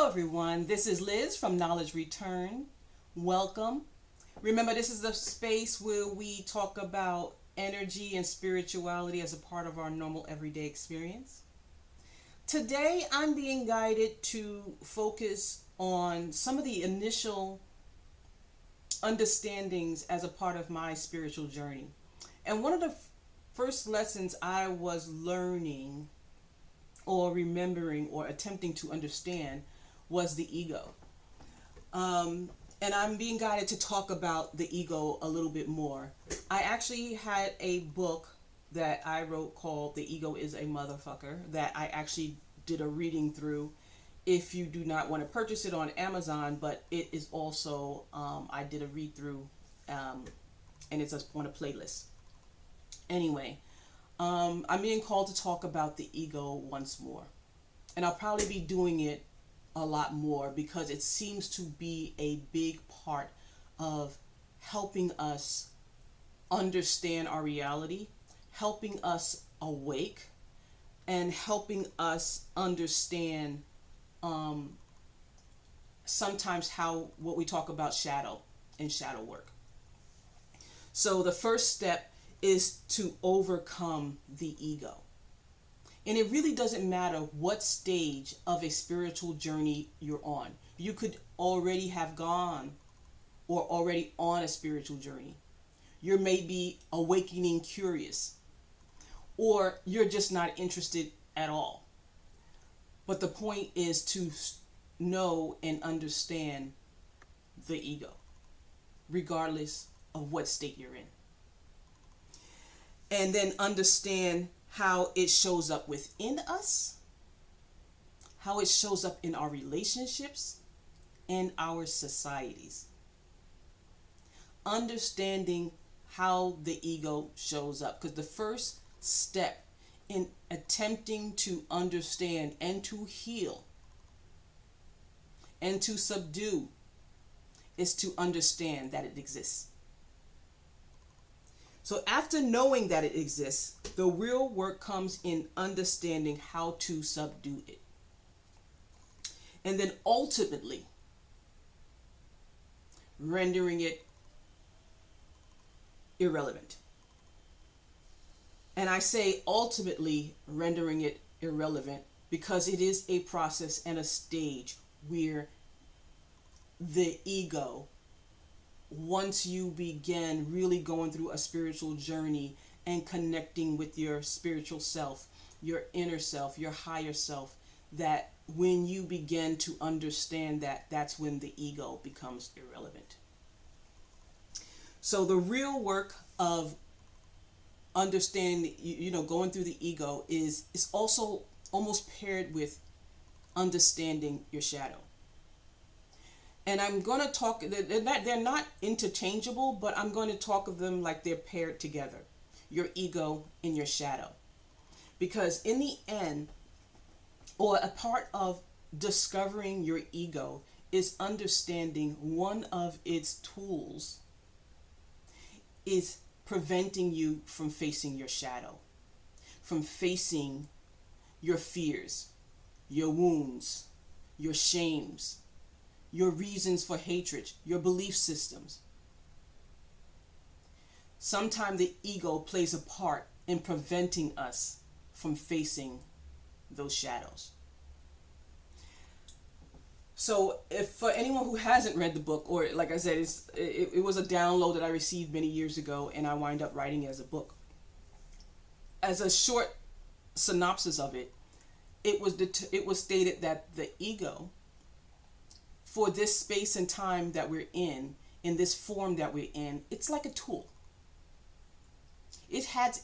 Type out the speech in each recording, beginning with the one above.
Hello everyone, this is Liz from Knowledge Return. Welcome. Remember, this is the space where we talk about energy and spirituality as a part of our normal everyday experience. Today I'm being guided to focus on some of the initial understandings as a part of my spiritual journey. And one of the first lessons I was learning or remembering or attempting to understand was the ego. And I'm being guided to talk about the ego a little bit more. I actually had a book that I wrote called The Ego is a Motherfucker that I actually did a reading through. If you do not want to purchase it on Amazon, but it is also, I did a read through and it's on a playlist. Anyway, I'm being called to talk about the ego once more. And I'll probably be doing it a lot more because it seems to be a big part of helping us understand our reality, helping us awake, and helping us understand sometimes what we talk about shadow and shadow work. So the first step is to overcome the ego. And it really doesn't matter what stage of a spiritual journey you're on. You could already have gone or already on a spiritual journey. You may be awakening curious, or you're just not interested at all. But the point is to know and understand the ego, regardless of what state you're in. And then understand how it shows up within us, how it shows up in our relationships and our societies. Understanding how the ego shows up, because the first step in attempting to understand and to heal and to subdue is to understand that it exists. So after knowing that it exists, the real work comes in understanding how to subdue it. And then ultimately rendering it irrelevant. And I say ultimately rendering it irrelevant because it is a process and a stage where the ego, once you begin really going through a spiritual journey and connecting with your spiritual self, your inner self, your higher self, that when you begin to understand that, that's when the ego becomes irrelevant. So the real work of understanding, going through the ego is also almost paired with understanding your shadow. And I'm going to talk, they're not interchangeable, but I'm going to talk of them like they're paired together. Your ego and your shadow. Because in the end, or a part of discovering your ego is understanding one of its tools is preventing you from facing your shadow, from facing your fears, your wounds, your shames, your reasons for hatred, your belief systems. Sometimes the ego plays a part in preventing us from facing those shadows. So if for anyone who hasn't read the book, or like I said, it was a download that I received many years ago and I wind up writing it as a book. As a short synopsis of it, it was stated that the ego, for this space and time that we're in this form that we're in, it's like a tool. It had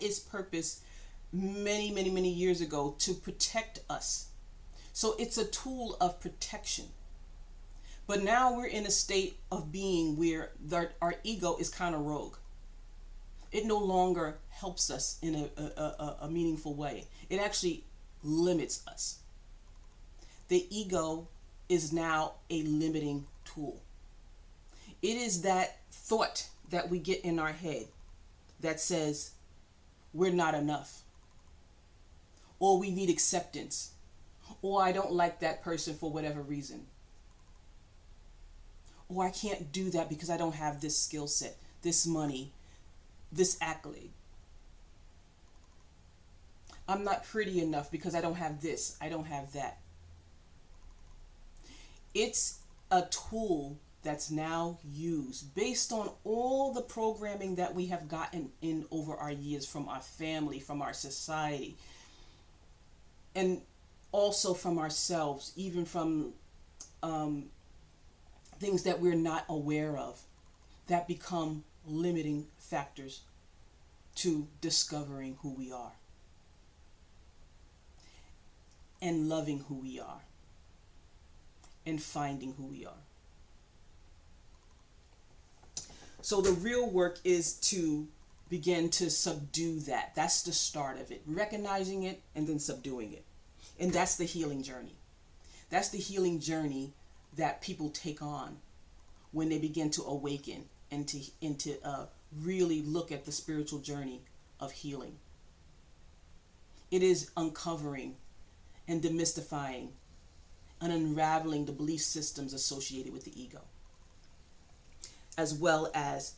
its purpose many years ago to protect us. So it's a tool of protection. But now we're in a state of being where our ego is kind of rogue. It no longer helps us in a meaningful way. It actually limits us. The ego is now a limiting tool. It is that thought that we get in our head that says we're not enough, or we need acceptance, Or I don't like that person for whatever reason. Or I can't do that because I don't have this skill set, this money, this accolade. I'm not pretty enough because I don't have this, I don't have that. It's a tool that's now used based on all the programming that we have gotten in over our years from our family, from our society, and also from ourselves, even from things that we're not aware of that become limiting factors to discovering who we are and loving who we are and finding who we are. So the real work is to begin to subdue that. That's the start of it. Recognizing it and then subduing it. And that's the healing journey. That's the healing journey that people take on when they begin to awaken and to really look at the spiritual journey of healing. It is uncovering and demystifying and unraveling the belief systems associated with the ego, as well as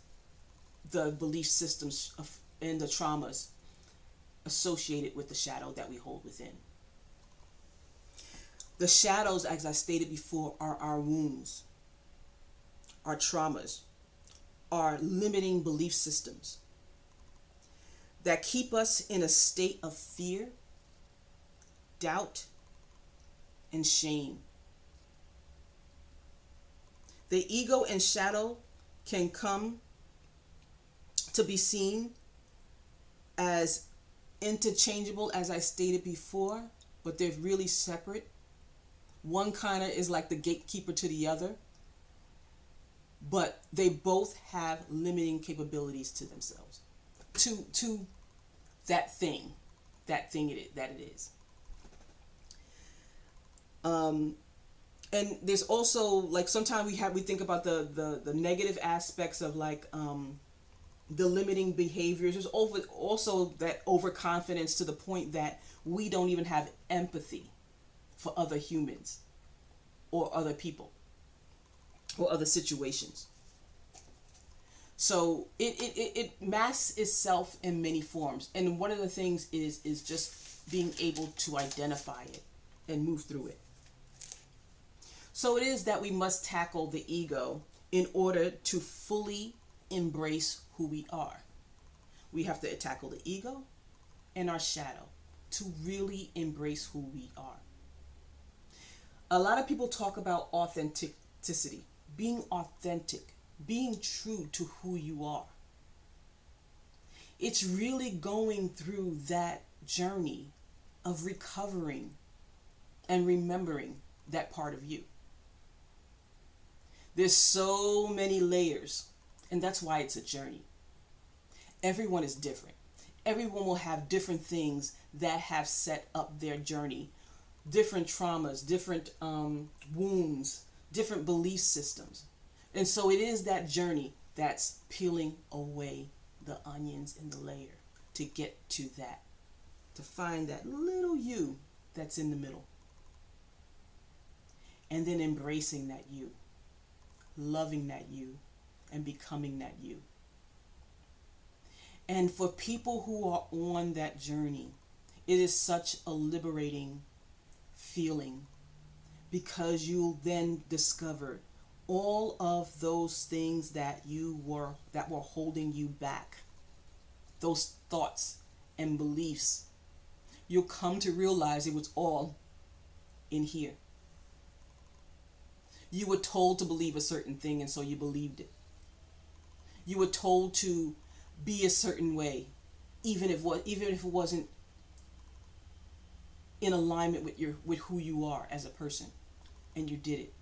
the belief systems and the traumas associated with the shadow that we hold within. The shadows, as I stated before, are our wounds, our traumas, our limiting belief systems that keep us in a state of fear, doubt, and shame. The ego and shadow can come to be seen as interchangeable, as I stated before, but they're really separate. One kind of is like the gatekeeper to the other, but they both have limiting capabilities to themselves, to that thing that it is. And there's also, like, sometimes we think about the negative aspects of, like, the limiting behaviors. There's also that overconfidence to the point that we don't even have empathy for other humans or other people or other situations. So it masks itself in many forms, and one of the things is just being able to identify it and move through it. So it is that we must tackle the ego in order to fully embrace who we are. We have to tackle the ego and our shadow to really embrace who we are. A lot of people talk about authenticity, being authentic, being true to who you are. It's really going through that journey of recovering and remembering that part of you. There's so many layers, and that's why it's a journey. Everyone is different. Everyone will have different things that have set up their journey, different traumas, different wounds, different belief systems. And so it is that journey that's peeling away the onions in the layer to get to that, to find that little you that's in the middle. And then embracing that you, loving that you, and becoming that you. And for people who are on that journey, it is such a liberating feeling, because you'll then discover all of those things that were holding you back, those thoughts and beliefs. You'll come to realize it was all in here. You were told to believe a certain thing, and so you believed it. You were told to be a certain way, even if it wasn't in alignment with who you are as a person, and you did it.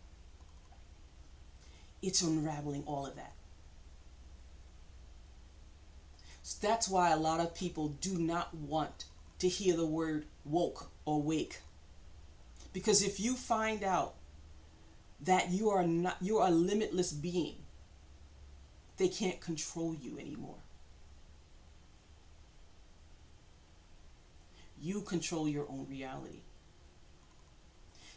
It's unraveling all of that. So that's why a lot of people do not want to hear the word woke or wake, because if you find out that you are a limitless being, they can't control you anymore. You control your own reality.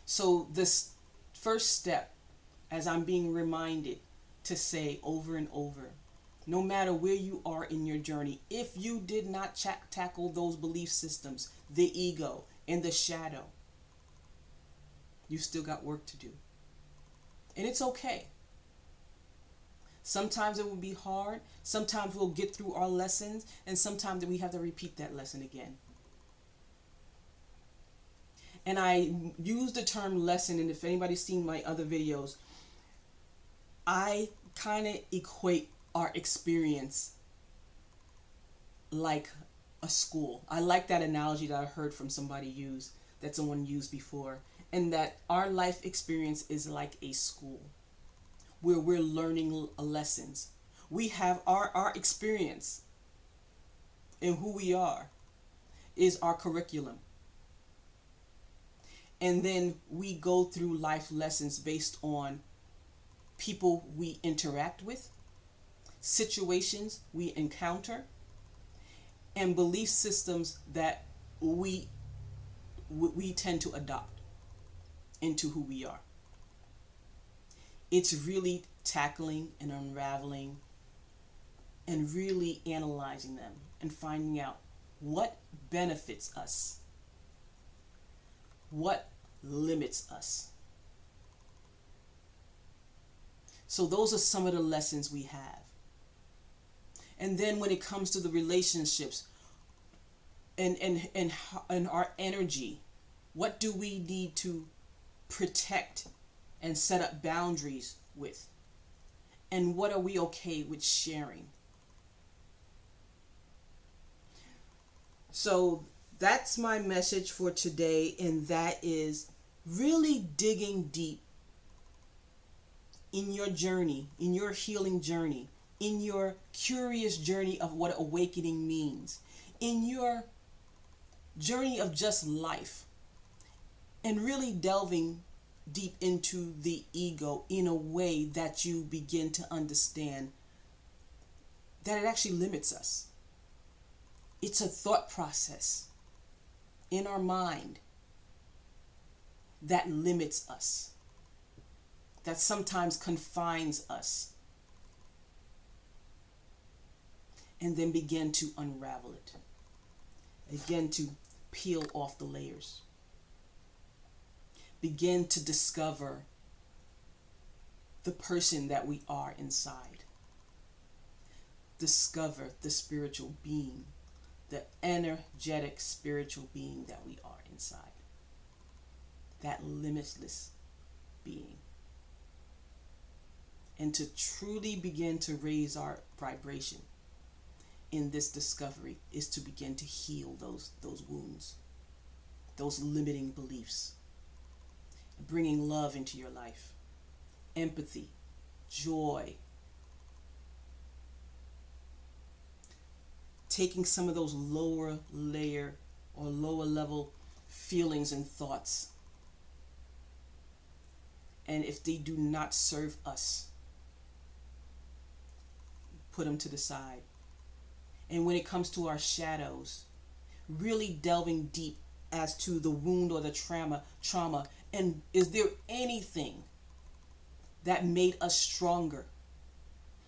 So this first step, as I'm being reminded to say over and over, no matter where you are in your journey, if you did not tackle those belief systems, the ego and the shadow, you still got work to do. And it's okay. Sometimes it will be hard. Sometimes we'll get through our lessons, and sometimes we have to repeat that lesson again. And I use the term lesson, and if anybody's seen my other videos, I kind of equate our experience like a school. I like that analogy that I heard from somebody use, that someone used before, and that our life experience is like a school where we're learning lessons. We have our experience, and who we are is our curriculum. And then we go through life lessons based on people we interact with, situations we encounter, and belief systems that we tend to adopt into who we are. It's really tackling and unraveling and really analyzing them and finding out what benefits us, what limits us. So those are some of the lessons we have. And then when it comes to the relationships and our energy, what do we need to protect and set up boundaries with? And what are we okay with sharing? So that's my message for today, and that is really digging deep in your journey, in your healing journey, in your curious journey of what awakening means, in your journey of just life, and really delving deep into the ego in a way that you begin to understand that it actually limits us. It's a thought process in our mind that limits us, that sometimes confines us, and then begin to unravel it, begin to peel off the layers, begin to discover the person that we are inside, discover the spiritual being, the energetic spiritual being that we are inside, that limitless being. And to truly begin to raise our vibration in this discovery is to begin to heal those wounds, those limiting beliefs, bringing love into your life, empathy, joy, taking some of those lower layer or lower level feelings and thoughts, and if they do not serve us, put them to the side. And when it comes to our shadows, really delving deep as to the wound or the trauma, and is there anything that made us stronger,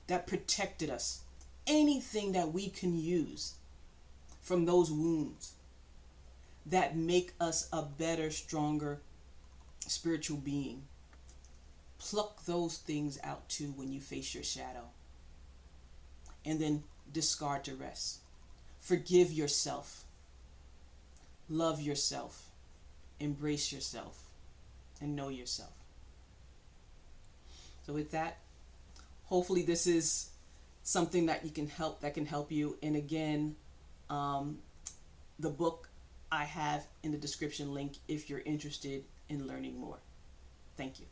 that protected us, anything that we can use from those wounds that make us a better, stronger spiritual being. Pluck those things out too when you face your shadow, and then discard the rest. Forgive yourself, love yourself, embrace yourself, and know yourself. So with that, hopefully this is something that can help you. And again, the book I have in the description link if you're interested in learning more. Thank you.